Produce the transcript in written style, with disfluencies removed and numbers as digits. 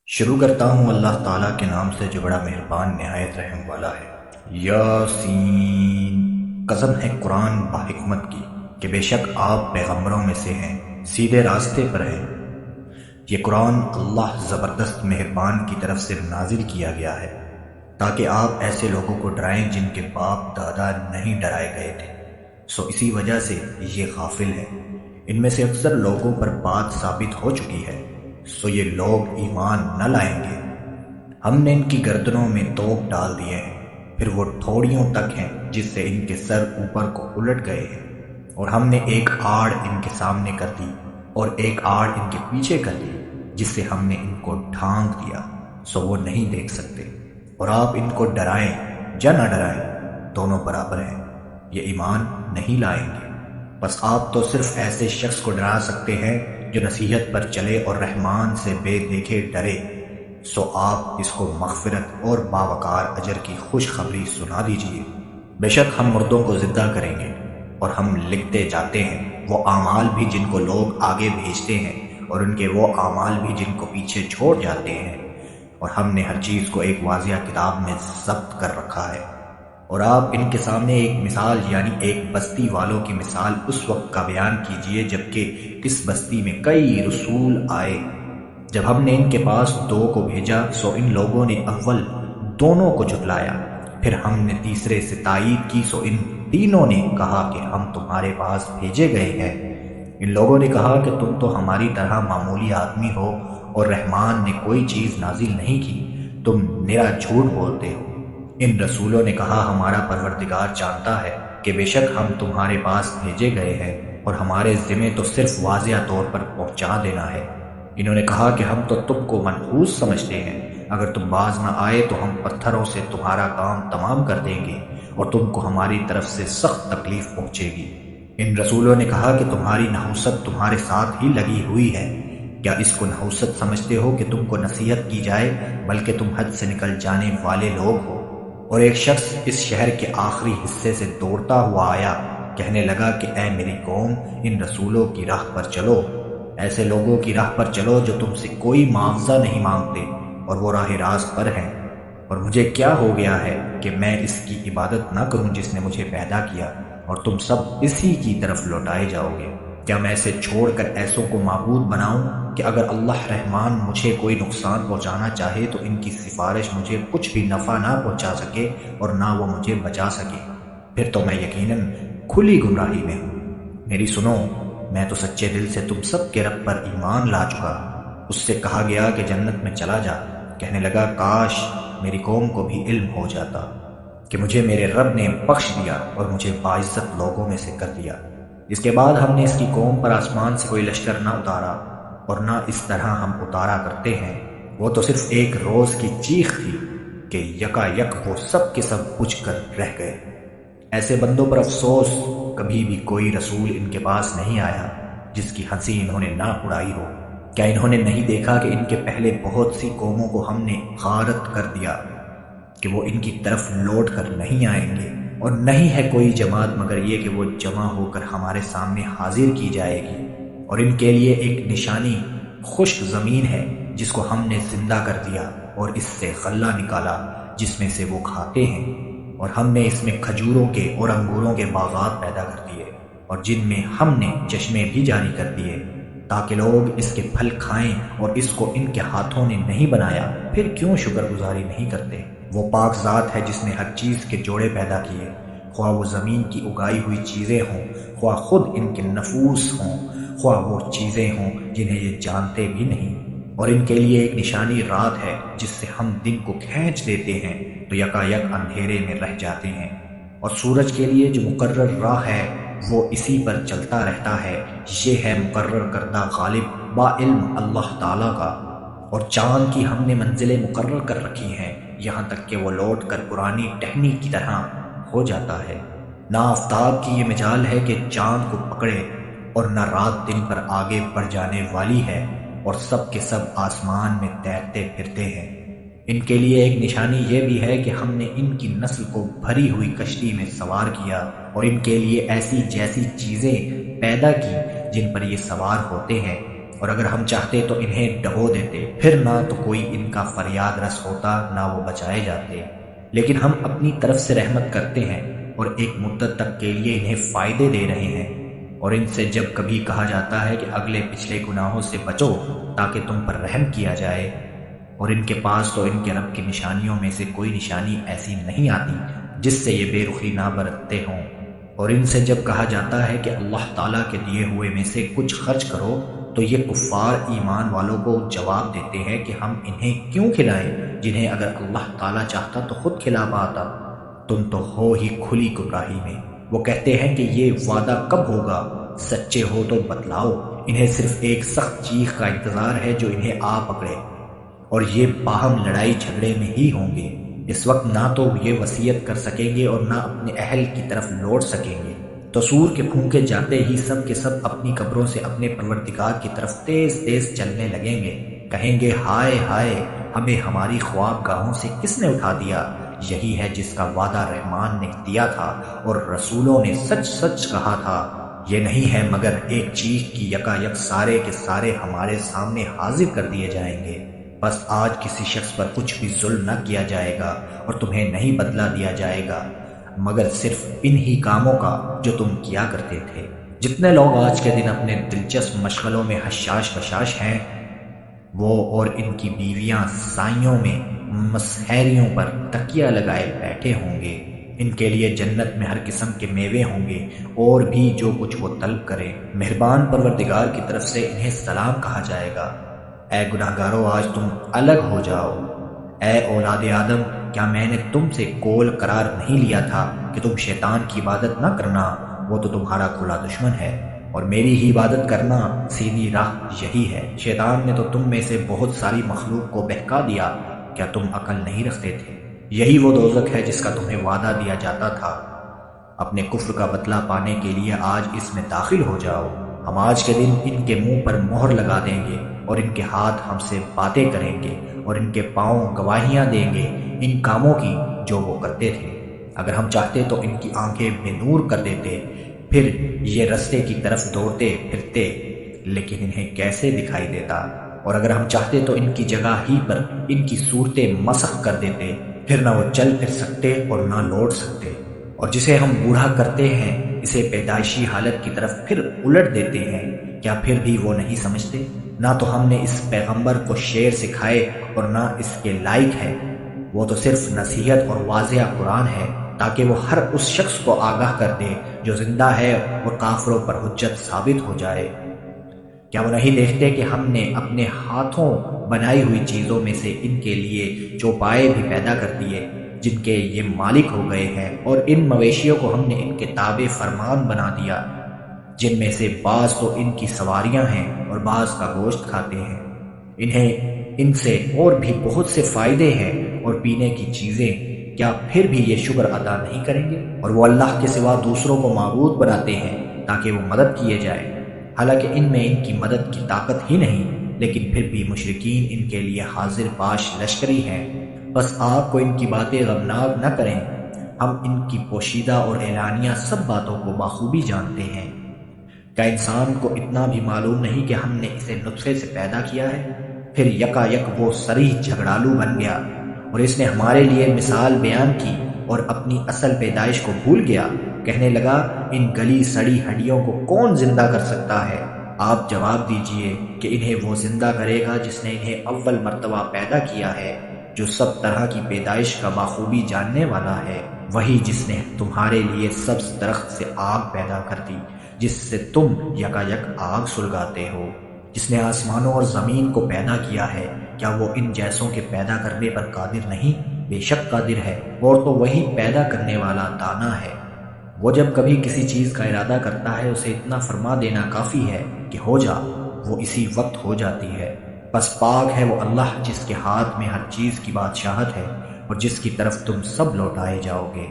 شروع کرتا ہوں اللہ تعالیٰ کے نام سے جو بڑا مہربان نہایت رحم والا ہے۔ یاسین، قسم ہے قرآن باحکمت کی کہ بے شک آپ پیغمبروں میں سے ہیں، سیدھے راستے پر ہیں۔ یہ قرآن اللہ زبردست مہربان کی طرف سے نازل کیا گیا ہے تاکہ آپ ایسے لوگوں کو ڈرائیں جن کے باپ دادا نہیں ڈرائے گئے تھے، سو اسی وجہ سے یہ غافل ہے۔ ان میں سے اکثر لوگوں پر بات ثابت ہو چکی ہے، سو یہ لوگ ایمان نہ لائیں گے۔ ہم نے ان کی گردنوں میں توپ ڈال دیے ہیں، پھر وہ ٹھوڑیوں تک ہیں جس سے ان کے سر اوپر کو الٹ گئے ہیں، اور ہم نے ایک آڑ ان کے سامنے کر دی اور ایک آڑ ان کے پیچھے کر دی جس سے ہم نے ان کو ڈھانک دیا، سو وہ نہیں دیکھ سکتے۔ اور آپ ان کو ڈرائیں یا نہ ڈرائیں، دونوں برابر ہیں، یہ ایمان نہیں لائیں گے۔ بس آپ تو صرف ایسے شخص کو ڈرا سکتے ہیں جو نصیحت پر چلے اور رحمان سے بے دیکھے ڈرے، سو آپ اس کو مغفرت اور باوقار اجر کی خوشخبری سنا دیجیے۔ بے شک ہم مردوں کو زندہ کریں گے، اور ہم لکھتے جاتے ہیں وہ اعمال بھی جن کو لوگ آگے بھیجتے ہیں، اور ان کے وہ اعمال بھی جن کو پیچھے چھوڑ جاتے ہیں، اور ہم نے ہر چیز کو ایک واضح کتاب میں ضبط کر رکھا ہے۔ اور آپ ان کے سامنے ایک مثال یعنی ایک بستی والوں کی مثال اس وقت کا بیان کیجئے جبکہ اس بستی میں کئی رسول آئے۔ جب ہم نے ان کے پاس 2 کو بھیجا سو ان لوگوں نے اول دونوں کو جھٹلایا، پھر ہم نے تیسرے سے تائید کی سو ان تینوں نے کہا کہ ہم تمہارے پاس بھیجے گئے ہیں۔ ان لوگوں نے کہا کہ تم تو ہماری طرح معمولی آدمی ہو اور رحمان نے کوئی چیز نازل نہیں کی، تم نرا جھوٹ بولتے ہو۔ ان رسولوں نے کہا ہمارا پروردگار جانتا ہے کہ بے شک ہم تمہارے پاس بھیجے گئے ہیں اور ہمارے ذمہ تو صرف واضح طور پر پہنچا دینا ہے۔ انہوں نے کہا کہ ہم تو تم کو منحوس سمجھتے ہیں، اگر تم باز نہ آئے تو ہم پتھروں سے تمہارا کام تمام کر دیں گے اور تم کو ہماری طرف سے سخت تکلیف پہنچے گی۔ ان رسولوں نے کہا کہ تمہاری نحوست تمہارے ساتھ ہی لگی ہوئی ہے، کیا اس کو نحوست سمجھتے ہو کہ تم کو نصیحت کی جائے، بلکہ تم حد سے نکل جانے والے لوگ ہو۔ اور ایک شخص اس شہر کے آخری حصے سے دوڑتا ہوا آیا، کہنے لگا کہ اے میری قوم، ان رسولوں کی راہ پر چلو، ایسے لوگوں کی راہ پر چلو جو تم سے کوئی معاوضہ نہیں مانگتے اور وہ راہ راست پر ہیں۔ اور مجھے کیا ہو گیا ہے کہ میں اس کی عبادت نہ کروں جس نے مجھے پیدا کیا، اور تم سب اسی کی طرف لوٹائے جاؤ گے۔ کیا میں اسے چھوڑ کر ایسوں کو معبود بناؤں کہ اگر اللہ رحمان مجھے کوئی نقصان پہنچانا چاہے تو ان کی سفارش مجھے کچھ بھی نفع نہ پہنچا سکے اور نہ وہ مجھے بچا سکے، پھر تو میں یقیناً کھلی گمراہی میں ہوں۔ میری سنو، میں تو سچے دل سے تم سب کے رب پر ایمان لا چکا۔ اس سے کہا گیا کہ جنت میں چلا جا، کہنے لگا کاش میری قوم کو بھی علم ہو جاتا کہ مجھے میرے رب نے بخش دیا اور مجھے باعزت لوگوں میں سے کر دیا۔ اس کے بعد ہم نے اس کی قوم پر آسمان سے کوئی لشکر نہ اتارا اور نہ اس طرح ہم اتارا کرتے ہیں، وہ تو صرف ایک روز کی چیخ تھی کہ یکا یک وہ سب کے سب بجھ کر رہ گئے۔ ایسے بندوں پر افسوس، کبھی بھی کوئی رسول ان کے پاس نہیں آیا جس کی ہنسی انہوں نے نہ اڑائی ہو۔ کیا انہوں نے نہیں دیکھا کہ ان کے پہلے بہت سی قوموں کو ہم نے غارت کر دیا کہ وہ ان کی طرف لوٹ کر نہیں آئیں گے، اور نہیں ہے کوئی جماعت مگر یہ کہ وہ جمع ہو کر ہمارے سامنے حاضر کی جائے گی، اور ان کے لیے ایک نشانی خشک زمین ہے جس کو ہم نے زندہ کر دیا اور اس سے غلہ نکالا جس میں سے وہ کھاتے ہیں، اور ہم نے اس میں کھجوروں کے اور انگوروں کے باغات پیدا کر دیے، اور جن میں ہم نے چشمے بھی جاری کر دیے تاکہ لوگ اس کے پھل کھائیں، اور اس کو ان کے ہاتھوں نے نہیں بنایا، پھر کیوں شکر گزاری نہیں کرتے۔ وہ پاک ذات ہے جس نے ہر چیز کے جوڑے پیدا کیے، خواہ وہ زمین کی اگائی ہوئی چیزیں ہوں، خواہ خود ان کے نفوس ہوں، خواہ وہ چیزیں ہوں جنہیں یہ جانتے بھی نہیں۔ اور ان کے لیے ایک نشانی رات ہے جس سے ہم دن کو کھینچ دیتے ہیں تو یکا یک اندھیرے میں رہ جاتے ہیں، اور سورج کے لیے جو مقرر راہ ہے وہ اسی پر چلتا رہتا ہے، یہ ہے مقرر کردہ غالب با علم اللہ تعالیٰ کا۔ اور چاند کی ہم نے منزلیں مقرر کر رکھی ہیں یہاں تک کہ وہ لوٹ کر پرانی ٹہنی کی طرح ہو جاتا ہے۔ نہ آفتاب کی یہ مجال ہے کہ چاند کو پکڑے، اور نہ رات دن پر آگے بڑھ جانے والی ہے، اور سب کے سب آسمان میں تیرتے پھرتے ہیں۔ ان کے لیے ایک نشانی یہ بھی ہے کہ ہم نے ان کی نسل کو بھری ہوئی کشتی میں سوار کیا، اور ان کے لیے ایسی جیسی چیزیں پیدا کی جن پر یہ سوار ہوتے ہیں، اور اگر ہم چاہتے تو انہیں ڈبو دیتے، پھر نہ تو کوئی ان کا فریاد رس ہوتا، نہ وہ بچائے جاتے۔ لیکن ہم اپنی طرف سے رحمت کرتے ہیں اور ایک مدت تک کے لیے انہیں فائدے دے رہے ہیں، اور ان سے جب کبھی کہا جاتا ہے کہ اگلے پچھلے گناہوں سے بچو تاکہ تم پر رحم کیا جائے، اور ان کے پاس تو ان کے رب کی نشانیوں میں سے کوئی نشانی ایسی نہیں آتی جس سے یہ بے رخی نہ برتتے ہوں، اور ان سے جب کہا جاتا ہے کہ اللہ تعالیٰ کے دیے ہوئے میں سے کچھ خرچ کرو، تو یہ کفار ایمان والوں کو جواب دیتے ہیں کہ ہم انہیں کیوں کھلائیں جنہیں اگر اللہ تعالیٰ چاہتا تو خود کھلا پاتا، تم تو ہو ہی کھلی گمراہی میں۔ وہ کہتے ہیں کہ یہ وعدہ کب ہوگا، سچے ہو تو بتلاؤ، انہیں صرف ایک سخت چیخ کا انتظار ہے جو انہیں آ پکڑے، اور یہ باہم لڑائی جھگڑے میں ہی ہوں گے۔ اس وقت نہ تو یہ وصیت کر سکیں گے اور نہ اپنے اہل کی طرف لوٹ سکیں گے، تو سور کے پھونکے جاتے ہی سب کے سب اپنی قبروں سے اپنے پروردگار کی طرف تیز تیز چلنے لگیں گے، کہیں گے ہائے ہائے، ہمیں ہماری خواب گاہوں سے کس نے اٹھا دیا؟ یہی ہے جس کا وعدہ رحمان نے دیا تھا اور رسولوں نے سچ سچ کہا تھا، یہ نہیں ہے مگر ایک چیخ کی یکا یک سارے کے سارے ہمارے سامنے حاضر کر دیے جائیں گے۔ بس آج کسی شخص پر کچھ بھی ظلم نہ کیا جائے گا اور تمہیں نہیں بدلہ دیا جائے گا مگر صرف انہی کاموں کا جو تم کیا کرتے تھے۔ جتنے لوگ آج کے دن اپنے دلچسپ مشغلوں میں حشاش بشاش ہیں، وہ اور ان کی بیویاں سائیوں میں مسحریوں پر تکیہ لگائے بیٹھے ہوں گے۔ ان کے لیے جنت میں ہر قسم کے میوے ہوں گے اور بھی جو کچھ وہ طلب کرے۔ مہربان پروردگار کی طرف سے انہیں سلام کہا جائے گا، اے گناہگارو آج تم الگ ہو جاؤ۔ اے اولاد آدم، کیا میں نے تم سے قول قرار نہیں لیا تھا کہ تم شیطان کی عبادت نہ کرنا؟ وہ تو تمہارا کھلا دشمن ہے، اور میری ہی عبادت کرنا سیدھی راہ یہی ہے۔ شیطان نے تو تم میں سے بہت ساری مخلوق کو بہکا دیا، کیا تم عقل نہیں رکھتے تھے؟ یہی وہ دوزخ ہے جس کا تمہیں وعدہ دیا جاتا تھا۔ اپنے کفر کا بدلہ پانے کے لیے آج اس میں داخل ہو جاؤ۔ ہم آج کے دن ان کے منہ پر مہر لگا دیں گے اور ان کے ہاتھ ہم سے باتیں کریں گے اور ان کے پاؤں گواہیاں دیں گے ان کاموں کی جو وہ کرتے تھے۔ اگر ہم چاہتے تو ان کی آنکھیں بے نور کر دیتے، پھر یہ رستے کی طرف دوڑتے پھرتے، لیکن انہیں کیسے دکھائی دیتا؟ اور اگر ہم چاہتے تو ان کی جگہ ہی پر ان کی صورتیں مسخ کر دیتے، پھر نہ وہ چل پھر سکتے اور نہ لوٹ سکتے۔ اور جسے ہم بوڑھا کرتے ہیں اسے پیدائشی حالت کی طرف پھر الٹ دیتے ہیں، کیا پھر بھی وہ نہیں سمجھتے؟ نہ تو ہم نے اس پیغمبر کو شعر سکھائے اور نہ اس کے لائق ہے، وہ تو صرف نصیحت اور واضح قرآن ہے تاکہ وہ ہر اس شخص کو آگاہ کر دے جو زندہ ہے اور کافروں پر حجت ثابت ہو جائے۔ کیا وہ نہیں دیکھتے کہ ہم نے اپنے ہاتھوں بنائی ہوئی چیزوں میں سے ان کے لیے چوپائے بھی پیدا کر دیے جن کے یہ مالک ہو گئے ہیں، اور ان مویشیوں کو ہم نے ان کے تابع فرمان بنا دیا جن میں سے بعض تو ان کی سواریاں ہیں اور بعض کا گوشت کھاتے ہیں، انہیں ان سے اور بھی بہت سے فائدے ہیں اور پینے کی چیزیں، کیا پھر بھی یہ شکر ادا نہیں کریں گے؟ اور وہ اللہ کے سوا دوسروں کو معبود بناتے ہیں تاکہ وہ مدد کیے جائے، حالانکہ ان میں ان کی مدد کی طاقت ہی نہیں، لیکن پھر بھی مشرکین ان کے لیے حاضر باش لشکری ہیں۔ بس آپ کو ان کی باتیں غمناک نہ کریں، ہم ان کی پوشیدہ اور اعلانیہ سب باتوں کو بخوبی جانتے ہیں۔ کیا انسان کو اتنا بھی معلوم نہیں کہ ہم نے اسے نطفے سے پیدا کیا ہے، پھر یکا یک وہ صریح جھگڑالو بن گیا اور اس نے ہمارے لیے مثال بیان کی اور اپنی اصل پیدائش کو بھول گیا، کہنے لگا ان گلی سڑی ہڈیوں کو کون زندہ کر سکتا ہے؟ آپ جواب دیجئے کہ انہیں وہ زندہ کرے گا جس نے انہیں اول مرتبہ پیدا کیا ہے، جو سب طرح کی پیدائش کا بخوبی جاننے والا ہے، وہی جس نے تمہارے لیے سبز درخت سے آگ پیدا کر دی جس سے تم یکا یک آگ سلگاتے ہو، جس نے آسمانوں اور زمین کو پیدا کیا ہے، کیا وہ ان جیسوں کے پیدا کرنے پر قادر نہیں؟ بے شک قادر ہے، اور تو وہی پیدا کرنے والا دانا ہے۔ وہ جب کبھی کسی چیز کا ارادہ کرتا ہے اسے اتنا فرما دینا کافی ہے کہ ہو جا، وہ اسی وقت ہو جاتی ہے۔ بس پاک ہے وہ اللہ جس کے ہاتھ میں ہر چیز کی بادشاہت ہے اور جس کی طرف تم سب لوٹائے جاؤ گے۔